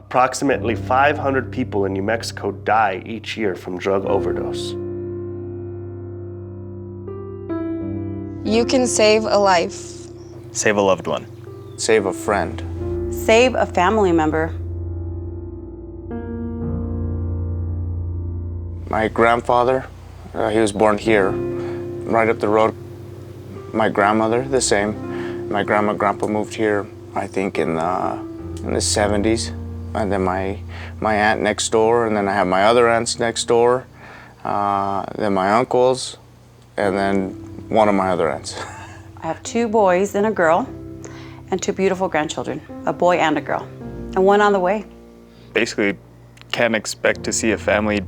Approximately 500 people in New Mexico die each year from drug overdose. You can save a life. Save a loved one. Save a friend. Save a family member. My grandfather, he was born here, right up the road. My grandmother, the same. My grandma and grandpa moved here, I think, in the 70s. And then my aunt next door, and then I have my other aunts next door, then my uncles, and then one of my other aunts. I have 2 boys and a girl, and 2 beautiful grandchildren, a boy and a girl, and one on the way. Basically, can't expect to see a family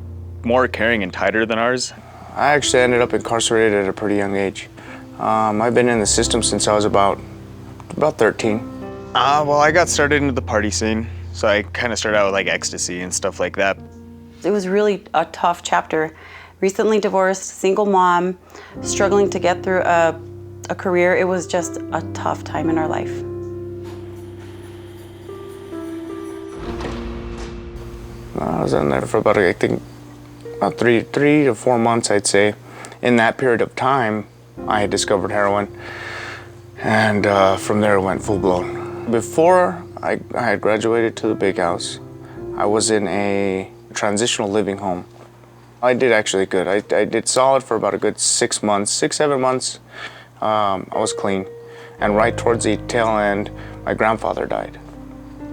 more caring and tighter than ours. I actually ended up incarcerated at a pretty young age. I've been in the system since I was about 13. Well, I got started into the party scene, so I kind of started out with like ecstasy and stuff like that. It was really a tough chapter. Recently divorced, single mom, struggling to get through a career. It was just a tough time in our life. I was in there for about, I think, about 3 to 4 months, I'd say. In that period of time, I had discovered heroin, and from there it went full-blown. Before I had graduated to the big house, I was in a transitional living home. I did actually good. I did solid for about a good 6 months, 7 months. I was clean. And right towards the tail end, my grandfather died.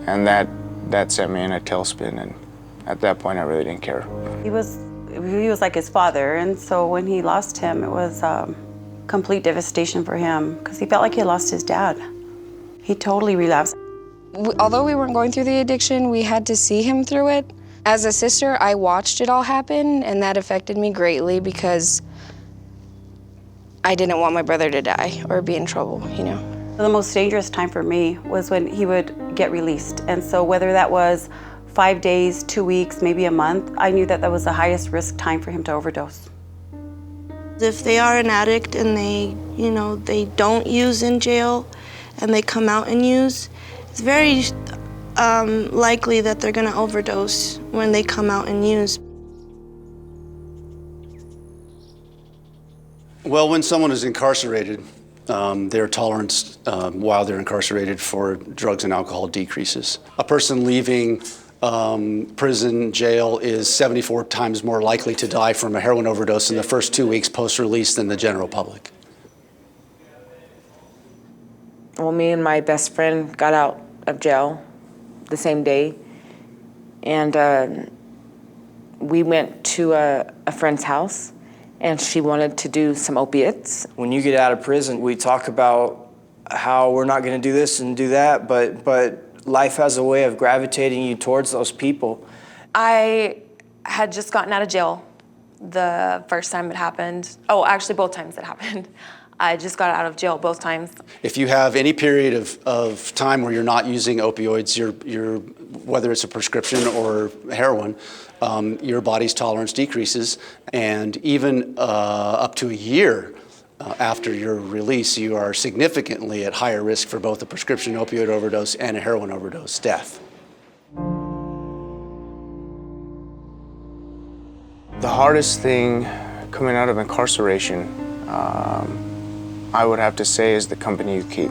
And that sent me in a tailspin, and at that point I really didn't care. He was like his father, and so when he lost him, it was complete devastation for him because he felt like he lost his dad. He totally relapsed. Although we weren't going through the addiction, we had to see him through it. As a sister, I watched it all happen, and that affected me greatly because I didn't want my brother to die or be in trouble, you know. The most dangerous time for me was when he would get released, and so whether that was 5 days, 2 weeks, maybe a month, I knew that that was the highest risk time for him to overdose. If they are an addict and they don't use in jail and they come out and use, it's very likely that they're going to overdose when they come out and use. Well, when someone is incarcerated, their tolerance while they're incarcerated for drugs and alcohol decreases. A person leaving prison, jail is 74 times more likely to die from a heroin overdose in the first 2 weeks post-release than the general public. Well, me and my best friend got out of jail the same day, and we went to a friend's house, and she wanted to do some opiates. When you get out of prison, we talk about how we're not going to do this and do that, but life has a way of gravitating you towards those people. I had just gotten out of jail the first time it happened. Oh, actually both times it happened. I just got out of jail both times. If you have any period of time where you're not using opioids, whether it's a prescription or heroin, your body's tolerance decreases, and even up to a year after your release, you are significantly at higher risk for both a prescription opioid overdose and a heroin overdose death. The hardest thing coming out of incarceration, I would have to say, is the company you keep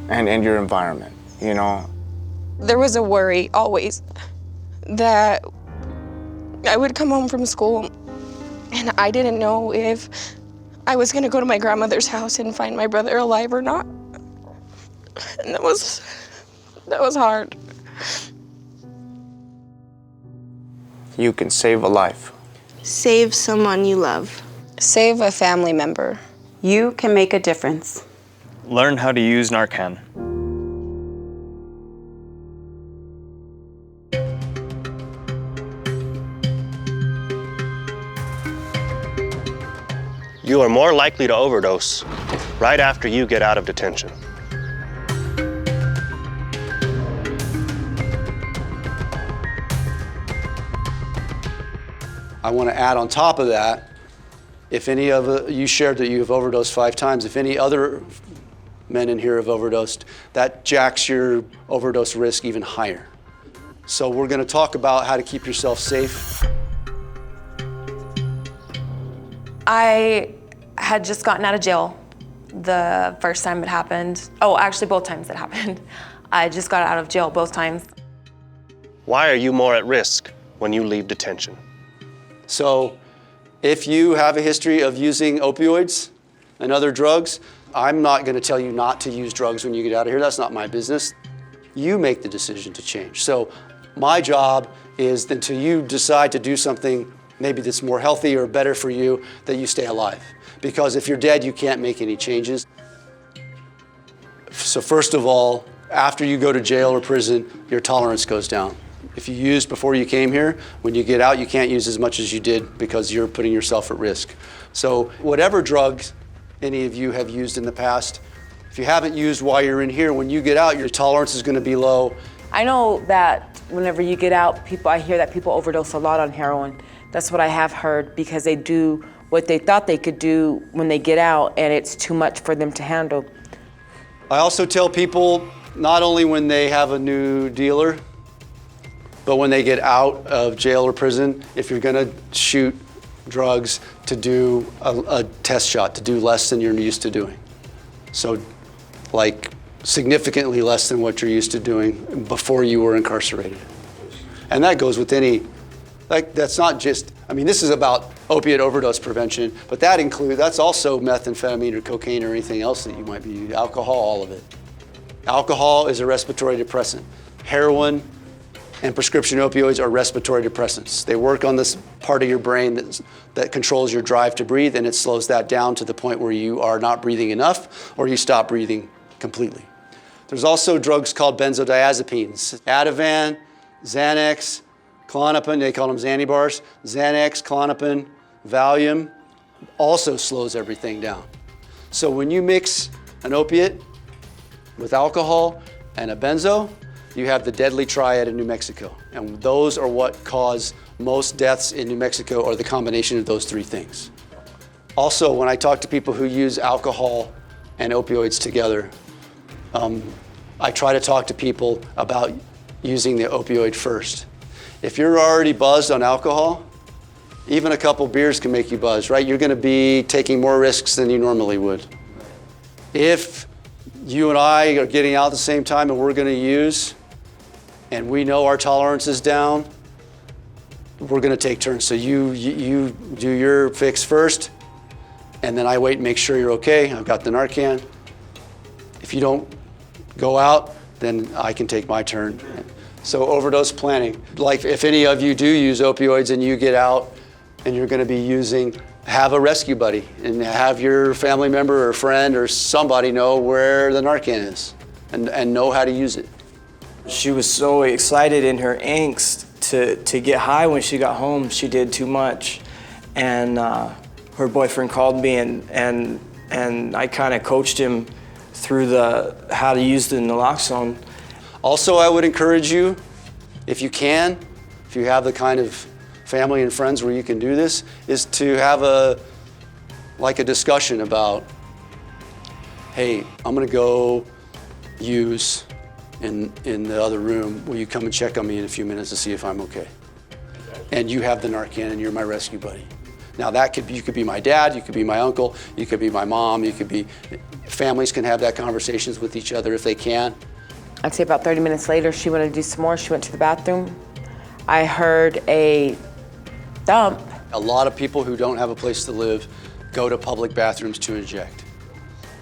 and your environment, you know. There was a worry always that I would come home from school and I didn't know if I was gonna go to my grandmother's house and find my brother alive or not. And that was hard. You can save a life. Save someone you love. Save a family member. You can make a difference. Learn how to use Narcan. You are more likely to overdose right after you get out of detention. I want to add on top of that, if any of you shared that you have overdosed 5 times, if any other men in here have overdosed, that jacks your overdose risk even higher. So we're going to talk about how to keep yourself safe. I had just gotten out of jail the first time it happened. Oh, actually both times it happened. I just got out of jail both times. Why are you more at risk when you leave detention? So if you have a history of using opioids and other drugs, I'm not going to tell you not to use drugs when you get out of here. That's not my business. You make the decision to change. So my job is until you decide to do something maybe that's more healthy or better for you, that you stay alive. Because if you're dead, you can't make any changes. So first of all, after you go to jail or prison, your tolerance goes down. If you used before you came here, when you get out, you can't use as much as you did because you're putting yourself at risk. So whatever drugs any of you have used in the past, if you haven't used while you're in here, when you get out, your tolerance is going to be low. I know that whenever you get out, I hear that people overdose a lot on heroin. That's what I have heard, because they do what they thought they could do when they get out, and it's too much for them to handle. I also tell people, not only when they have a new dealer, but when they get out of jail or prison, if you're gonna shoot drugs, to do a test shot, to do less than you're used to doing. So, like, significantly less than what you're used to doing before you were incarcerated. And that goes with any, like, that's not just, I mean, this is about opiate overdose prevention, but that's also methamphetamine or cocaine or anything else that you might be using, alcohol, all of it. Alcohol is a respiratory depressant. Heroin and prescription opioids are respiratory depressants. They work on this part of your brain that controls your drive to breathe, and it slows that down to the point where you are not breathing enough or you stop breathing completely. There's also drugs called benzodiazepines. Ativan, Xanax, Klonopin, they call them Xanibars. Xanax, Klonopin, Valium also slows everything down. So when you mix an opiate with alcohol and a benzo, you have the deadly triad in New Mexico. And those are what cause most deaths in New Mexico, are the combination of those three things. Also, when I talk to people who use alcohol and opioids together, I try to talk to people about using the opioid first. If you're already buzzed on alcohol, even a couple beers can make you buzzed, right? You're gonna be taking more risks than you normally would. If you and I are getting out at the same time and we're gonna use, and we know our tolerance is down, we're gonna take turns. So you do your fix first, and then I wait and make sure you're okay. I've got the Narcan. If you don't go out, then I can take my turn. So overdose planning. Like, if any of you do use opioids and you get out and you're gonna be using, have a rescue buddy and have your family member or friend or somebody know where the Narcan is and know how to use it. She was so excited in her angst to get high when she got home. She did too much. And her boyfriend called me and I kind of coached him through how to use the naloxone. Also, I would encourage you, if you can, if you have the kind of family and friends where you can do this, is to have a discussion about, hey, I'm gonna go use in the other room. Will you come and check on me in a few minutes to see if I'm okay? And you have the Narcan and you're my rescue buddy. Now you could be my dad, you could be my uncle, you could be my mom, families can have that conversations with each other if they can. I'd say about 30 minutes later, she wanted to do some more. She went to the bathroom. I heard a thump. A lot of people who don't have a place to live go to public bathrooms to inject.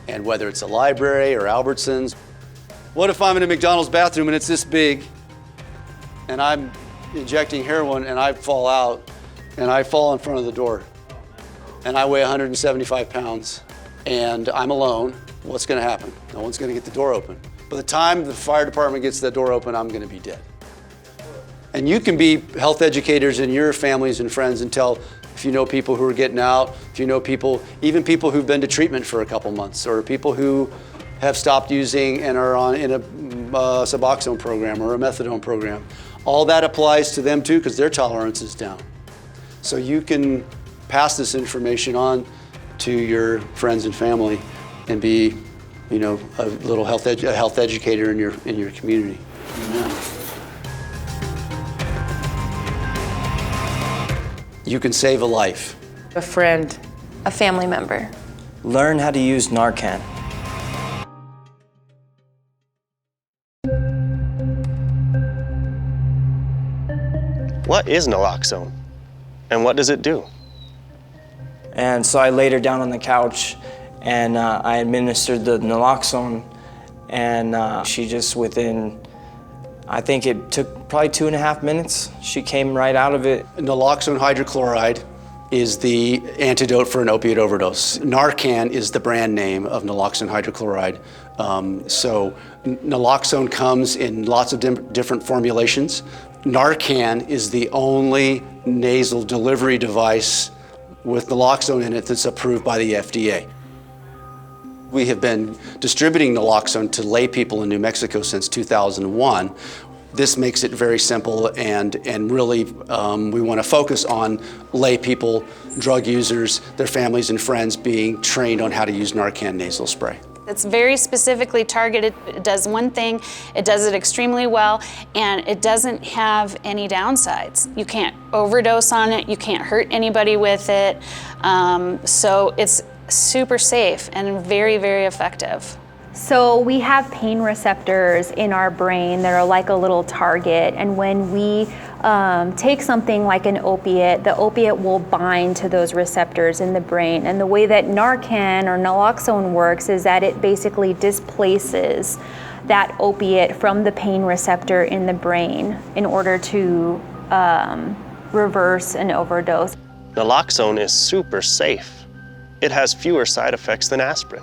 And whether it's a library or Albertsons, what if I'm in a McDonald's bathroom and it's this big and I'm injecting heroin and I fall out and I fall in front of the door and I weigh 175 pounds and I'm alone? What's gonna happen? No one's gonna get the door open. By the time the fire department gets the door open, I'm gonna be dead. And you can be health educators in your families and friends and tell, if you know people who are getting out, if you know people, even people who've been to treatment for a couple months, or people who have stopped using and are in a Suboxone program or a methadone program. All that applies to them too, because their tolerance is down. So you can pass this information on to your friends and family and be, a little health educator in your community. Amen. You can save a life. A friend. A family member. Learn how to use Narcan. What is naloxone? And what does it do? And so I laid her down on the couch and I administered the naloxone, and she just within, I think it took probably 2.5 minutes, she came right out of it. Naloxone hydrochloride is the antidote for an opiate overdose. Narcan is the brand name of naloxone hydrochloride. So naloxone comes in lots of different formulations. Narcan is the only nasal delivery device with naloxone in it that's approved by the FDA. We have been distributing naloxone to lay people in New Mexico since 2001. This makes it very simple, and really we want to focus on lay people, drug users, their families and friends being trained on how to use Narcan nasal spray. It's very specifically targeted. It does one thing, it does it extremely well, and it doesn't have any downsides. You can't overdose on it, you can't hurt anybody with it, so it's super safe and very, very effective. So we have pain receptors in our brain that are like a little target, and when we take something like an opiate, the opiate will bind to those receptors in the brain. And the way that Narcan or naloxone works is that it basically displaces that opiate from the pain receptor in the brain in order to reverse an overdose. Naloxone is super safe. It has fewer side effects than aspirin.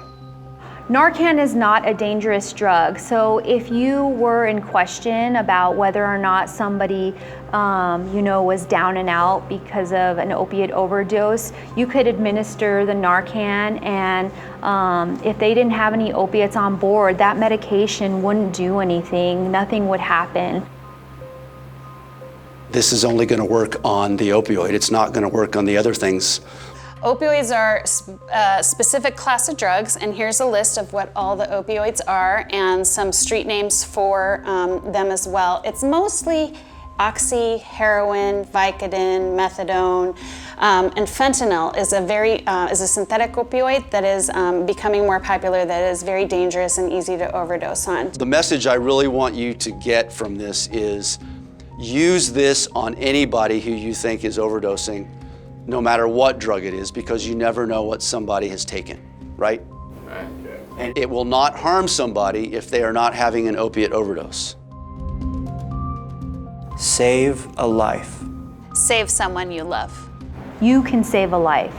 Narcan is not a dangerous drug, so if you were in question about whether or not somebody was down and out because of an opiate overdose, you could administer the Narcan, and if they didn't have any opiates on board, that medication wouldn't do anything, nothing would happen. This is only going to work on the opioid. It's not going to work on the other things. Opioids are a specific class of drugs, and here's a list of what all the opioids are and some street names for them as well. It's mostly oxy, heroin, Vicodin, methadone, and fentanyl is a synthetic opioid that is becoming more popular, that is very dangerous and easy to overdose on. The message I really want you to get from this is use this on anybody who you think is overdosing, no matter what drug it is, because you never know what somebody has taken, right? Right. And it will not harm somebody if they are not having an opiate overdose. Save a life. Save someone you love. You can save a life.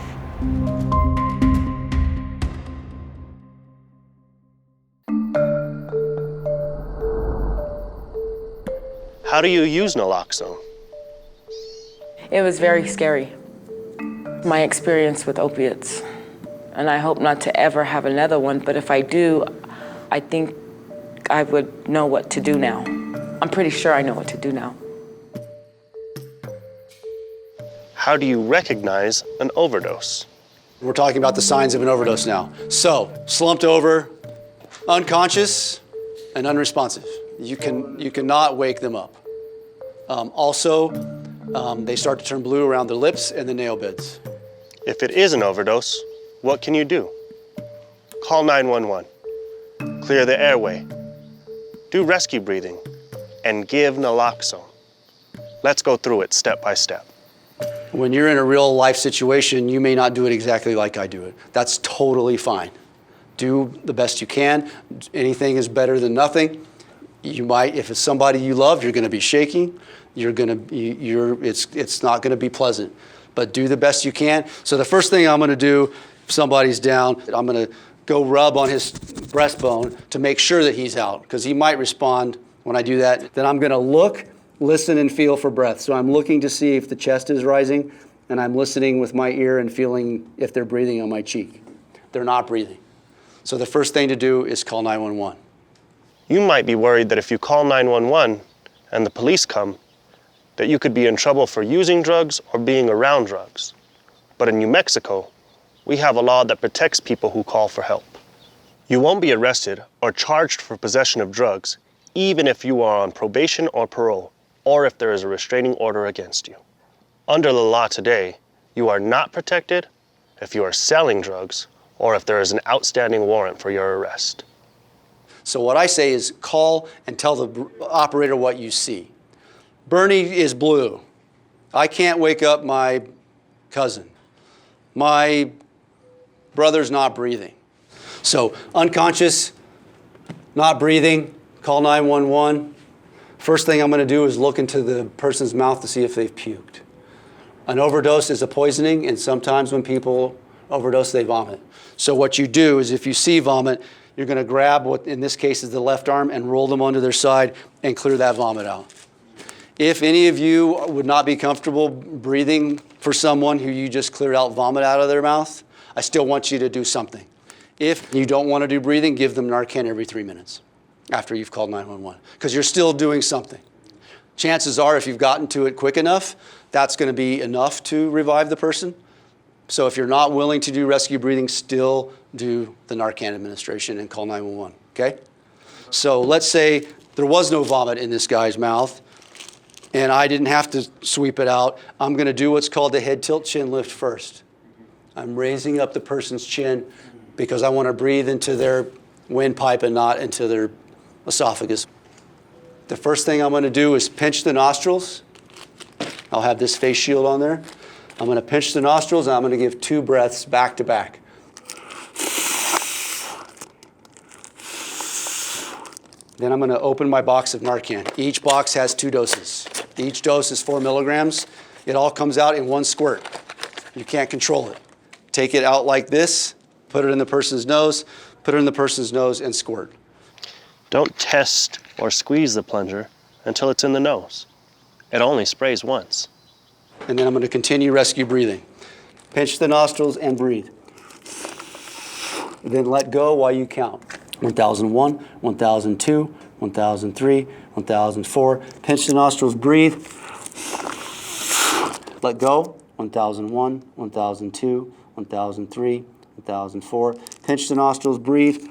How do you use naloxone? It was very scary, my experience with opiates. And I hope not to ever have another one, but if I do, I think I would know what to do now. I'm pretty sure I know what to do now. How do you recognize an overdose? We're talking about the signs of an overdose now. So, slumped over, unconscious, and unresponsive. You cannot wake them up. They start to turn blue around the lips and the nail beds. If it is an overdose, what can you do? Call 911. Clear the airway. Do rescue breathing. And give naloxone. Let's go through it step by step. When you're in a real life situation, you may not do it exactly like I do it. That's totally fine. Do the best you can. Anything is better than nothing. You might, if it's somebody you love, you're going to be shaking. It's not going to be pleasant. But do the best you can. So the first thing I'm going to do, if somebody's down, I'm going to go rub on his breastbone to make sure that he's out, because he might respond when I do that. Then I'm going to look, listen, and feel for breath. So I'm looking to see if the chest is rising, and I'm listening with my ear and feeling if they're breathing on my cheek. They're not breathing. So the first thing to do is call 911. You might be worried that if you call 911 and the police come, that you could be in trouble for using drugs or being around drugs. But in New Mexico, we have a law that protects people who call for help. You won't be arrested or charged for possession of drugs, even if you are on probation or parole, or if there is a restraining order against you. Under the law today, you are not protected if you are selling drugs or if there is an outstanding warrant for your arrest. So what I say is call and tell the operator what you see. Bernie is blue. I can't wake up my cousin. My brother's not breathing. So unconscious, not breathing, call 911. First thing I'm going to do is look into the person's mouth to see if they've puked. An overdose is a poisoning, and sometimes when people overdose, they vomit. So what you do is if you see vomit, you're going to grab what in this case is the left arm and roll them onto their side and clear that vomit out. If any of you would not be comfortable breathing for someone who you just cleared out vomit out of their mouth, I still want you to do something. If you don't want to do breathing, give them Narcan every 3 minutes after you've called 911, because you're still doing something. Chances are if you've gotten to it quick enough, that's going to be enough to revive the person. So if you're not willing to do rescue breathing, still do the Narcan administration and call 911, okay? So let's say there was no vomit in this guy's mouth and I didn't have to sweep it out. I'm going to do what's called the head tilt chin lift first. I'm raising up the person's chin because I want to breathe into their windpipe and not into their esophagus. The first thing I'm going to do is pinch the nostrils. I'll have this face shield on there. I'm going to pinch the nostrils and I'm going to give 2 breaths back to back. Then I'm going to open my box of Narcan. Each box has 2 doses. Each dose is 4 milligrams. It all comes out in one squirt. You can't control it. Take it out like this, put it in the person's nose, put it in the person's nose and squirt. Don't test or squeeze the plunger until it's in the nose. It only sprays once. And then I'm going to continue rescue breathing. Pinch the nostrils and breathe. Then let go while you count. 1001, 1002, 1003, 1004. Pinch the nostrils, breathe. Let go. 1001, 1002, 1003, 1004. Pinch the nostrils, breathe.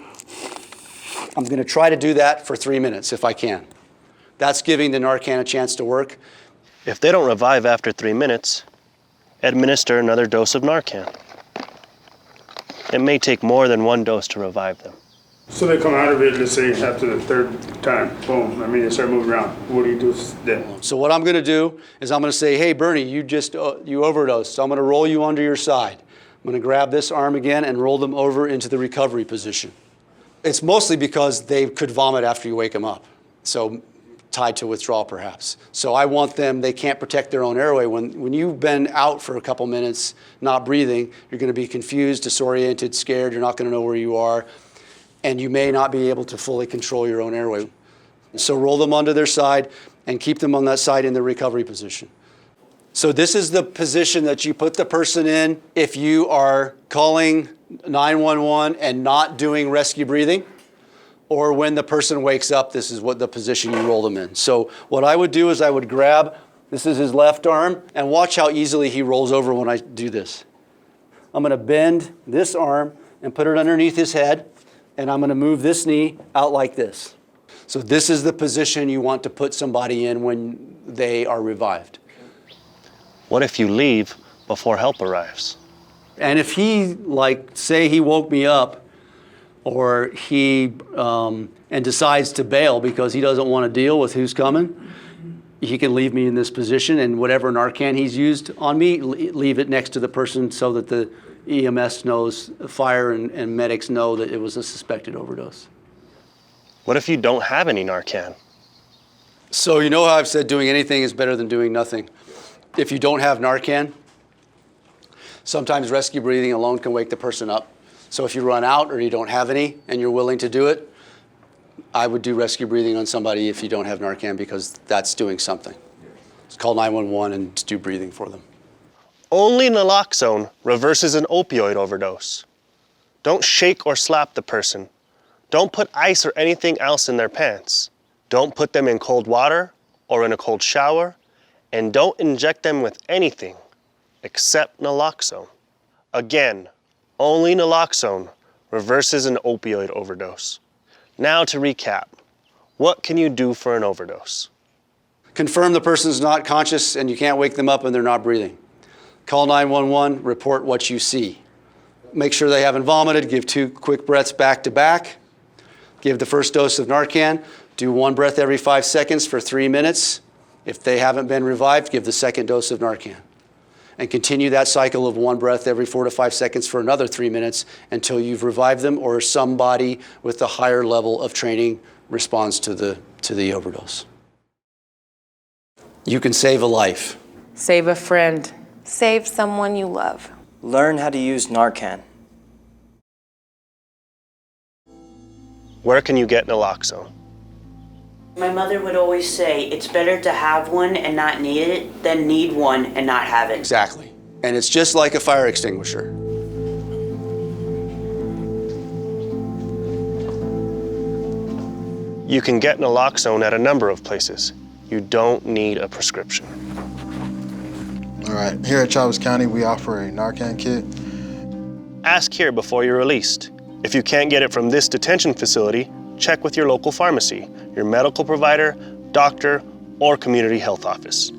I'm going to try to do that for 3 minutes if I can. That's giving the Narcan a chance to work. If they don't revive after 3 minutes, administer another dose of Narcan. It may take more than 1 dose to revive them. So they come out of it, let's say, after the 3rd time, boom, they start moving around. What do you do then? So what I'm going to do is I'm going to say, hey, Bernie, you overdosed. So I'm going to roll you onto your side. I'm going to grab this arm again and roll them over into the recovery position. It's mostly because they could vomit after you wake them up. So tied to withdrawal perhaps. So I want them, they can't protect their own airway. When you've been out for a couple minutes, not breathing, you're going to be confused, disoriented, scared, you're not going to know where you are, and you may not be able to fully control your own airway. So roll them onto their side and keep them on that side in the recovery position. So this is the position that you put the person in if you are calling 911 and not doing rescue breathing, or when the person wakes up, this is what the position you roll them in. So what I would do is I would grab, this is his left arm, and watch how easily he rolls over when I do this. I'm going to bend this arm and put it underneath his head, and I'm going to move this knee out like this. So this is the position you want to put somebody in when they are revived. What if you leave before help arrives? And if he, say he woke me up, or he and decides to bail because he doesn't want to deal with who's coming, he can leave me in this position, and whatever Narcan he's used on me, leave it next to the person so that the EMS knows, fire and medics know that it was a suspected overdose. What if you don't have any Narcan? So you know how I've said doing anything is better than doing nothing. If you don't have Narcan, sometimes rescue breathing alone can wake the person up. So if you run out or you don't have any and you're willing to do it, I would do rescue breathing on somebody if you don't have Narcan, because that's doing something. Just call 911 and do breathing for them. Only naloxone reverses an opioid overdose. Don't shake or slap the person. Don't put ice or anything else in their pants. Don't put them in cold water or in a cold shower, and don't inject them with anything except naloxone. Again, only naloxone reverses an opioid overdose. Now to recap, what can you do for an overdose? Confirm the person's not conscious and you can't wake them up and they're not breathing. Call 911, report what you see. Make sure they haven't vomited, give 2 quick breaths back to back. Give the first dose of Narcan. Do 1 breath every 5 seconds for 3 minutes. If they haven't been revived, give the second dose of Narcan. And continue that cycle of 1 breath every 4 to 5 seconds for another 3 minutes until you've revived them or somebody with a higher level of training responds to the overdose. You can save a life. Save a friend. Save someone you love. Learn how to use Narcan. Where can you get naloxone? My mother would always say, it's better to have one and not need it than need one and not have it. Exactly. And it's just like a fire extinguisher. You can get naloxone at a number of places. You don't need a prescription. All right, here at Travis County, we offer a Narcan kit. Ask here before you're released. If you can't get it from this detention facility, check with your local pharmacy, your medical provider, doctor, or community health office.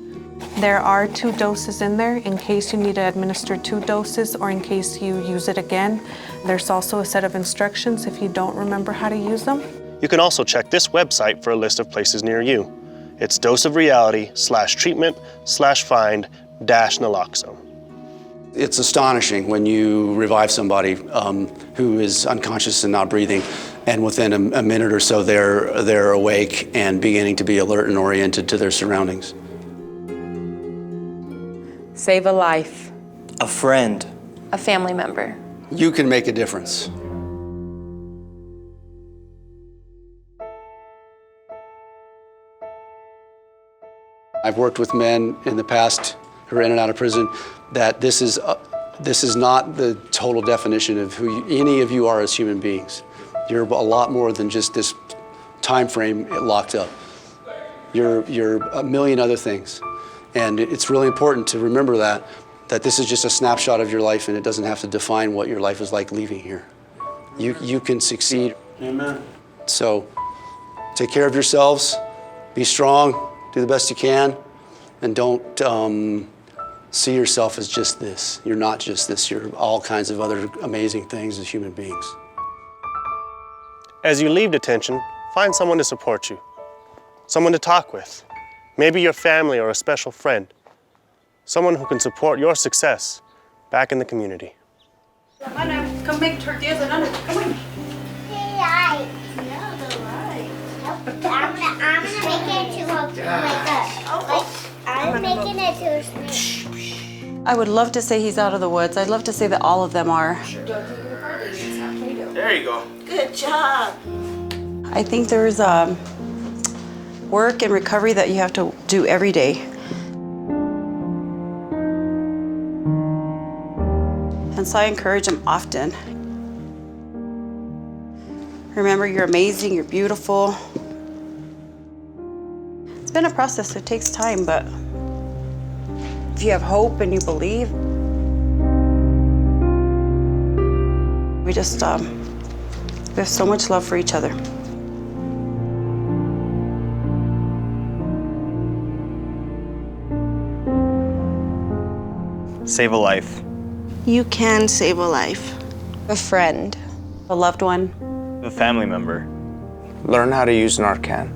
There are 2 doses in there in case you need to administer 2 doses or in case you use it again. There's also a set of instructions if you don't remember how to use them. You can also check this website for a list of places near you. It's doseofreality/treatment/find-naloxone. It's astonishing when you revive somebody who is unconscious and not breathing, and within a minute or so they're awake and beginning to be alert and oriented to their surroundings. Save a life. A friend. A family member. You can make a difference. I've worked with men in the past who are in and out of prison that this is not the total definition of who any of you are as human beings. You're a lot more than just this time frame locked up. You're a million other things. And it's really important to remember that this is just a snapshot of your life and it doesn't have to define what your life is like leaving here. You can succeed. Amen. So take care of yourselves, be strong, do the best you can, and don't see yourself as just this. You're not just this, you're all kinds of other amazing things as human beings. As you leave detention, find someone to support you, someone to talk with, maybe your family or a special friend, someone who can support your success back in the community. Anna, come make tortillas and Anna, come on. I'm gonna make it to I'm making it to I would love to say he's out of the woods. I'd love to say that all of them are. There you go. Good job. I think there's work and recovery that you have to do every day. And so I encourage him often. Remember, you're amazing, you're beautiful. It's been a process, it takes time, but if you have hope and you believe, we just, we have so much love for each other. Save a life. You can save a life. A friend. A loved one. A family member. Learn how to use Narcan.